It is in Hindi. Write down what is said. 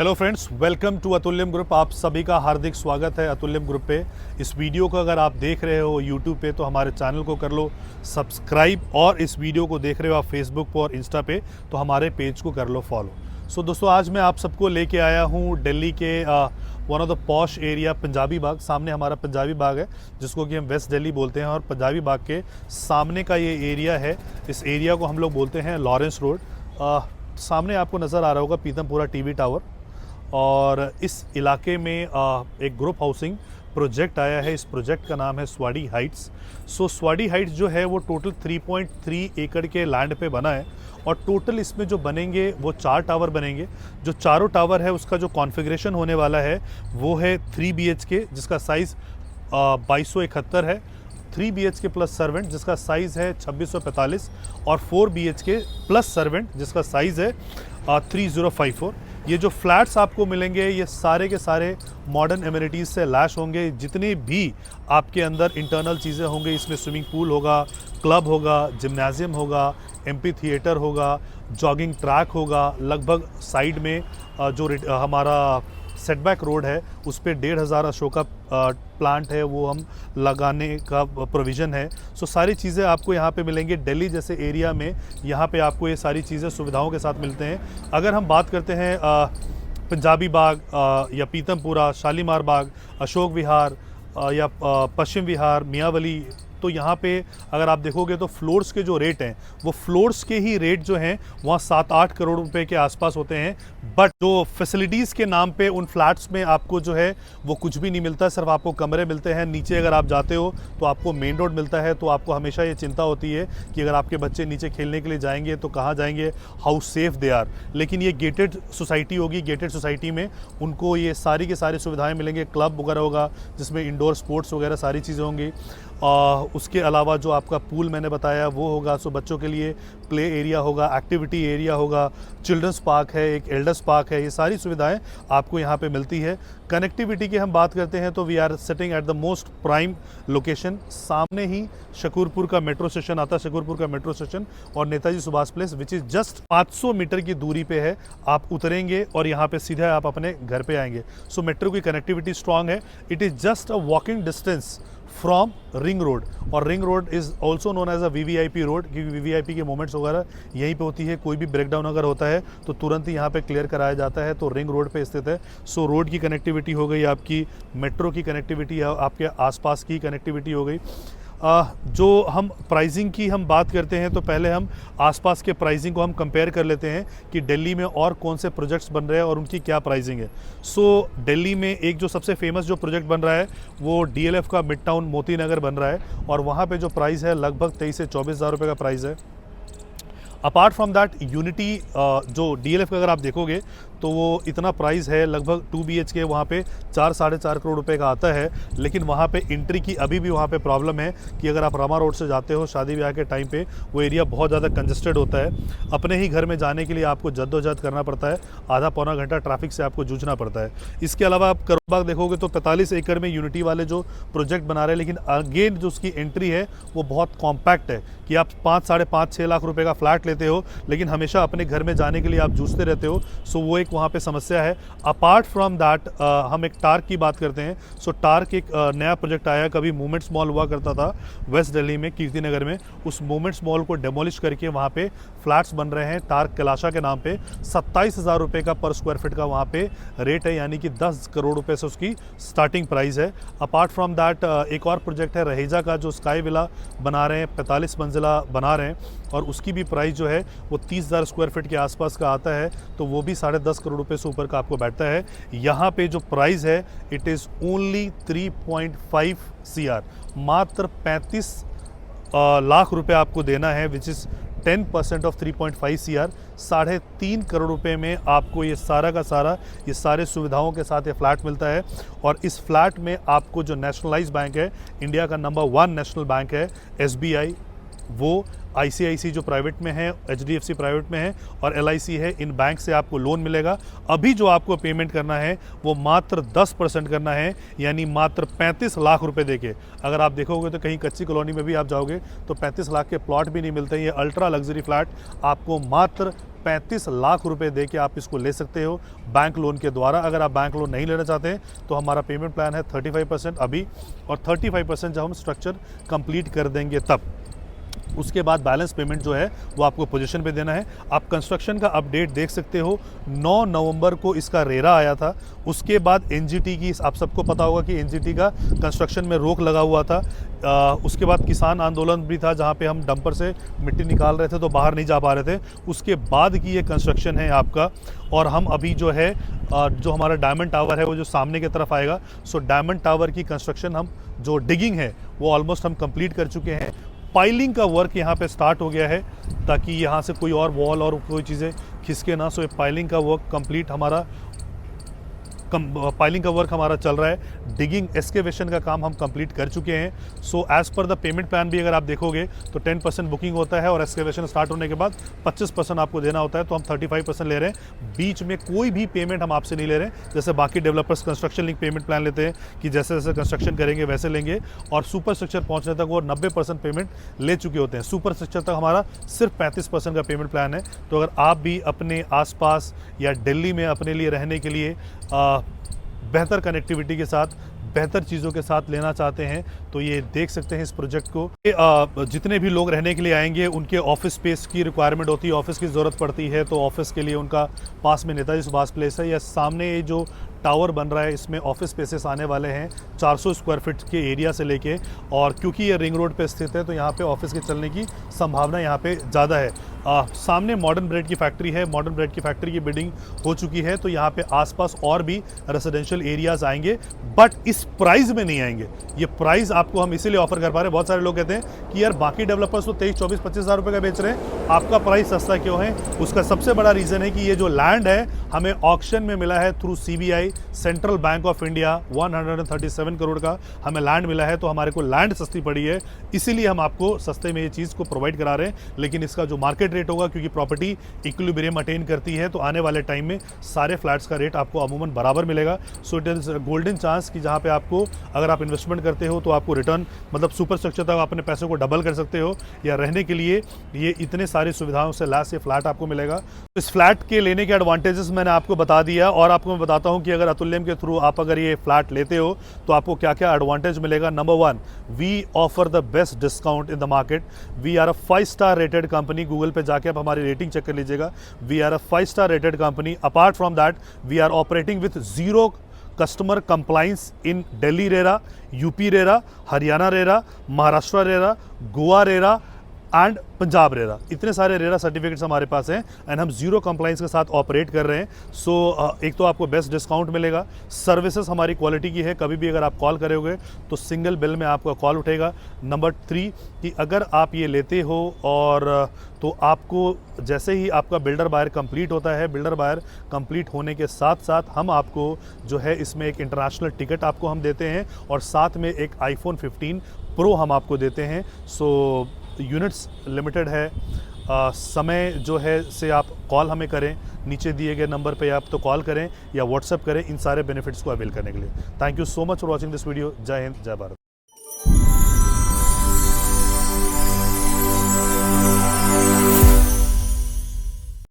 Hello friends, welcome to Atulyam group. आप सभी का हार्दिक स्वागत है अतुल्यम ग्रुप पे। इस वीडियो को अगर आप देख रहे हो यूट्यूब पे तो हमारे चैनल को कर लो सब्सक्राइब, और इस वीडियो को देख रहे हो आप फेसबुक पर और इंस्टा पे तो हमारे पेज को कर लो फॉलो। सो दोस्तों, आज मैं आप सबको लेके आया हूँ दिल्ली के one of the posh area Punjabi Bagh. सामने हमारा पंजाबी बाग है जिसको कि हम वेस्ट दिल्ली बोलते हैं, और पंजाबी बाग के सामने का ये एरिया है। इस एरिया को हम लोग बोलते हैं लॉरेंस रोड। सामने आपको नज़र आ रहा होगा पीतमपुरा टीवी टावर, और इस इलाके में एक ग्रुप हाउसिंग प्रोजेक्ट आया है। इस प्रोजेक्ट का नाम है स्वाडी हाइट्स। सो स्वाडी हाइट्स जो है वो टोटल 3.3 एकड़ के लैंड पे बना है, और टोटल इसमें जो बनेंगे वो 4 टावर बनेंगे। जो चारों टावर है उसका जो कॉन्फ़िगरेशन होने वाला है वो है 3 BHK जिसका साइज़ 2271 है, 3 BHK प्लस सर्वेंट जिसका साइज़ है 2645, और 4 BHK प्लस सर्वेंट जिसका साइज़ है 3054। ये जो फ्लैट्स आपको मिलेंगे ये सारे के सारे मॉडर्न एमिनिटीज़ से लैश होंगे। जितने भी आपके अंदर इंटरनल चीज़ें होंगे, इसमें स्विमिंग पूल होगा, क्लब होगा, जिम्नाजियम होगा, एम्पी थिएटर होगा, जॉगिंग ट्रैक होगा। लगभग साइड में जो हमारा सेटबैक रोड है उस पर 1500 अशोका प्लांट है, वो हम लगाने का प्रोविज़न है। सो सारी चीज़ें आपको यहाँ पे मिलेंगी। दिल्ली जैसे एरिया में यहाँ पे आपको ये सारी चीज़ें सुविधाओं के साथ मिलते हैं। अगर हम बात करते हैं पंजाबी बाग या पीतमपुरा, शालीमार बाग, अशोक विहार या पश्चिम विहार, मियाँवली, तो यहाँ पे अगर आप देखोगे तो फ्लोर्स के जो रेट हैं वो फ्लोर्स के ही रेट जो हैं वहाँ 7-8 करोड़ रुपए के आसपास होते हैं। बट जो फैसिलिटीज़ के नाम पे उन फ्लैट्स में आपको जो है वो कुछ भी नहीं मिलता, सिर्फ आपको कमरे मिलते हैं। नीचे अगर आप जाते हो तो आपको मेन रोड मिलता है, तो आपको हमेशा ये चिंता होती है कि अगर आपके बच्चे नीचे खेलने के लिए जाएंगे तो कहाँ जाएंगे, हाउ सेफ दे आर। लेकिन ये गेटेड सोसाइटी होगी, गेटेड सोसाइटी में उनको ये सारी की सारी सुविधाएँ मिलेंगे। क्लब वगैरह होगा जिसमें इंडोर स्पोर्ट्स वगैरह सारी चीज़ें होंगी। उसके अलावा जो आपका पूल मैंने बताया वो होगा। सो बच्चों के लिए प्ले एरिया होगा, एक्टिविटी एरिया होगा, चिल्ड्रंस पार्क है, एक एल्डर्स पार्क है। ये सारी सुविधाएं आपको यहाँ पे मिलती है। कनेक्टिविटी की हम बात करते हैं तो we are sitting at the most prime location. सामने ही शकूरपुर का मेट्रो स्टेशन आता है, शकूरपुर का मेट्रो स्टेशन और Netaji Subhash place which is just 500 metre की दूरी पे है। आप उतरेंगे और यहाँ पे सीधा आप अपने घर पे आएंगे। सो मेट्रो की कनेक्टिविटी स्ट्रांग है। It is just a walking distance from ring road, और ring road is also known as a VVIP road, क्योंकि VVIP के मोमेंट्स वगैरह यहीं पे होती है। कोई भी ब्रेकडाउन अगर होता है तो तुरंत ही यहाँ पे क्लियर कराया जाता है, तो रिंग रोड पे स्थित है। सो रोड की कनेक्टिविटी हो गई आपकी, मेट्रो की कनेक्टिविटी, आपके आसपास की कनेक्टिविटी हो गई। जो हम प्राइसिंग की हम बात करते हैं तो पहले हम आसपास के प्राइसिंग को हम कंपेयर कर लेते हैं कि दिल्ली में और कौन से प्रोजेक्ट्स बन रहे हैं और उनकी क्या प्राइसिंग है। सो दिल्ली में एक जो सबसे फेमस जो प्रोजेक्ट बन रहा है वो DLF का मिड टाउन मोती नगर बन रहा है, और वहाँ पे जो प्राइस है लगभग 23 से 24 हज़ार रुपये का प्राइस है। अपार्ट फ्रॉम दैट यूनिटी जो DLF का अगर आप देखोगे तो वो इतना प्राइस है, लगभग 2 BHK वहाँ पे 4-4.5 करोड़ रुपए का आता है। लेकिन वहाँ पे एंट्री की अभी भी वहाँ पे प्रॉब्लम है कि अगर आप रमा रोड से जाते हो शादी ब्याह के टाइम पे वो एरिया बहुत ज़्यादा कंजस्टेड होता है। अपने ही घर में जाने के लिए आपको जद्दोजहद करना पड़ता है, आधा पौना घंटा ट्रैफिक से आपको जूझना पड़ता है। इसके अलावा आप करोड़ बाग देखोगे तो 45 एकड़ में यूनिटी वाले जो प्रोजेक्ट बना रहे हैं, लेकिन अगेन जो उसकी एंट्री है वो बहुत कॉम्पैक्ट है कि आप 5-5.5-6 लाख रुपए का फ्लैट लेते हो लेकिन हमेशा अपने घर में जाने के लिए आप जूझते रहते हो। सो वो एक वहाँ पे समस्या है। अपार्ट फ्रॉम दैट हम एक टार्क की बात करते हैं। सो टार्क एक नया प्रोजेक्ट आया, कभी मोमेंट्स मॉल हुआ करता था वेस्ट दिल्ली में, कीर्ति नगर में। उस मोमेंट्स मॉल को डेमोलिश करके वहाँ पे फ्लैट्स बन रहे हैं टार्क कैलाशा के नाम पे। 27 हज़ार रुपये का पर स्क्वायर फीट का वहाँ पे रेट है, यानी कि 10 करोड़ रुपए से उसकी स्टार्टिंग प्राइस है। अपार्ट फ्रॉम दैट एक और प्रोजेक्ट है रहेजा का, जो स्काई विला बना रहे हैं, 45 मंजिला बना रहे हैं, और उसकी भी प्राइस जो है वो 30,000 स्क्वायर फीट के आसपास का आता है, तो वो भी 10.5 करोड़ रुपए से ऊपर का आपको बैठता है। यहाँ पे जो प्राइस है इट इज़ ओनली 3.5 CR, मात्र 35 लाख रुपए आपको देना है, which is 10% of 3.5 CR। 3.5 crore रुपए में आपको ये सारा का सारा ये सारे सुविधाओं के साथ ये फ्लैट मिलता है। और इस फ्लैट में आपको जो नेशनलाइज बैंक है, इंडिया का नंबर 1 नेशनल बैंक है SBI, वो ICICI जो प्राइवेट में है, HDFC प्राइवेट में है और LIC है, इन बैंक से आपको लोन मिलेगा। अभी जो आपको पेमेंट करना है वो मात्र 10% करना है, यानी मात्र 35 लाख रुपए देके। अगर आप देखोगे तो कहीं कच्ची कॉलोनी में भी आप जाओगे तो 35 लाख के प्लॉट भी नहीं मिलते। ये अल्ट्रा लग्जरी फ्लैट आपको मात्र 35 लाख रुपए दे के आप इसको ले सकते हो बैंक लोन के द्वारा। अगर आप बैंक लोन नहीं लेना चाहते हैं तो हमारा पेमेंट प्लान है 35% अभी, और 35% जब हम स्ट्रक्चर कंप्लीट कर देंगे तब। उसके बाद बैलेंस पेमेंट जो है वो आपको पोजीशन पे देना है। आप कंस्ट्रक्शन का अपडेट देख सकते हो, 9 नवंबर को इसका रेरा आया था। उसके बाद NGT की, आप सबको पता होगा कि NGT का कंस्ट्रक्शन में रोक लगा हुआ था। उसके बाद किसान आंदोलन भी था, जहाँ पे हम डंपर से मिट्टी निकाल रहे थे तो बाहर नहीं जा पा रहे थे। उसके बाद की ये कंस्ट्रक्शन है आपका। और हम अभी जो है जो हमारा डायमंड टावर है वो जो सामने की तरफ आएगा, सो डायमंड टावर की कंस्ट्रक्शन हम जो डिगिंग है वो ऑलमोस्ट हम कंप्लीट कर चुके हैं। पाइलिंग का वर्क यहाँ पे स्टार्ट हो गया है ताकि यहाँ से कोई और वॉल और कोई चीज़ें खिसके ना। सो पाइलिंग का वर्क कंप्लीट हमारा पाइलिंग का वर्क हमारा चल रहा है। डिगिंग एक्सकेवेशन का काम हम कंप्लीट कर चुके हैं। So as per the payment plan भी अगर आप देखोगे तो 10% बुकिंग होता है और एक्सकेवेशन स्टार्ट होने के बाद 25% आपको देना होता है, तो हम 35% ले रहे हैं। बीच में कोई भी पेमेंट हम आपसे नहीं ले रहे हैं, जैसे बाकी developers construction link payment plan लेते हैं कि जैसे जैसे कंस्ट्रक्शन करेंगे वैसे लेंगे, और सुपर स्ट्रक्चर पहुँचने तक वो 90% पेमेंट ले चुके होते हैं। सुपर स्ट्रक्चर तक हमारा सिर्फ 35% का पेमेंट प्लान है। तो अगर आप भी अपने आसपास या दिल्ली में अपने लिए रहने के लिए बेहतर कनेक्टिविटी के साथ, बेहतर चीज़ों के साथ लेना चाहते हैं तो ये देख सकते हैं इस प्रोजेक्ट को। जितने भी लोग रहने के लिए आएंगे उनके ऑफिस स्पेस की रिक्वायरमेंट होती है, ऑफिस की ज़रूरत पड़ती है, तो ऑफिस के लिए उनका पास में नेताजी सुभाष प्लेस है, या सामने ये जो टावर बन रहा है इसमें ऑफिस स्पेसेस आने वाले हैं 400 स्क्वायर फीट के एरिया से लेके। और क्योंकि ये रिंग रोड पे स्थित है तो यहाँ पे ऑफिस के चलने की संभावना यहाँ पे ज़्यादा है। सामने मॉडर्न ब्रेड की फैक्ट्री है, मॉडर्न ब्रेड की फैक्ट्री की बिल्डिंग हो चुकी है, तो यहाँ पे आसपास और भी रेजिडेंशियल एरियाज़ आएंगे, बट इस प्राइस में नहीं आएंगे। ये प्राइस आपको हम इसीलिए ऑफर कर पा रहे हैं। बहुत सारे लोग कहते हैं कि यार बाकी डेवलपर्स तो 23, 24, 25 हज़ार रुपये का बेच रहे हैं, आपका प्राइस सस्ता क्यों है? उसका सबसे बड़ा रीज़न है कि ये जो लैंड है हमें ऑक्शन में मिला है through CBI, central bank of India. 137 crore का हमें लैंड मिला है, तो हमारे को लैंड सस्ती पड़ी है, इसीलिए हम आपको सस्ते में ये चीज़ को प्रोवाइड करा रहे हैं। लेकिन इसका जो मार्केट रेट होगा, क्योंकि प्रॉपर्टी इक्विलिब्रियम अटेन करती है, तो आने वाले टाइम में सारे फ्लैट्स का रेट आपको अमूमन बराबर मिलेगा। So it is golden chance कि जहाँ पे आपको अगर आप इन्वेस्टमेंट करते हो तो आपको रिटर्न, मतलब सुपर स्ट्रक्चर तक अपने पैसे को डबल कर सकते हो, या रहने के लिए ये इतने सारी सुविधाओं से लैस ये फ्लैट आपको मिलेगा। इस फ्लैट के लेने के एडवांटेजेस मैंने आपको बता दिया, और आपको मैं बताता हूँ कि अगर अतुल्यम के थ्रू आप अगर ये फ्लैट लेते हो तो आपको क्या क्या एडवांटेज मिलेगा। Number 1, we offer the best discount in the market. We are a 5 star rated company. Google पे जाके आप हमारी रेटिंग चेक कर लीजिएगा। We are a 5 star rated company. Apart from that we are operating with 0 customer compliance in Delhi RERA, UP RERA, Haryana RERA, Maharashtra RERA, Goa RERA and Punjab RERA. इतने सारे रेरा सर्टिफिकेट्स हमारे पास हैं एंड हम 0 कंप्लाइंस के साथ ऑपरेट कर रहे हैं। सो एक तो आपको बेस्ट डिस्काउंट मिलेगा, सर्विसेज हमारी क्वालिटी की है, कभी भी अगर आप कॉल करोगे तो सिंगल बिल में आपका कॉल उठेगा। नंबर 3 कि अगर आप ये लेते हो और तो आपको जैसे ही आपका बिल्डर बायर कंप्लीट होता है, बिल्डर बायर कंप्लीट होने के साथ साथ हम आपको जो है इसमें एक इंटरनेशनल टिकट आपको हम देते हैं, और साथ में एक iPhone 15 Pro हम आपको देते हैं। सो यूनिट्स लिमिटेड है। समय जो है से आप कॉल हमें करें, नीचे दिए गए नंबर पे आप तो कॉल करें या व्हाट्सएप करें इन सारे बेनिफिट्स को अवेल करने के लिए। Thank you so much for watching this video. जय हिंद, जय भारत।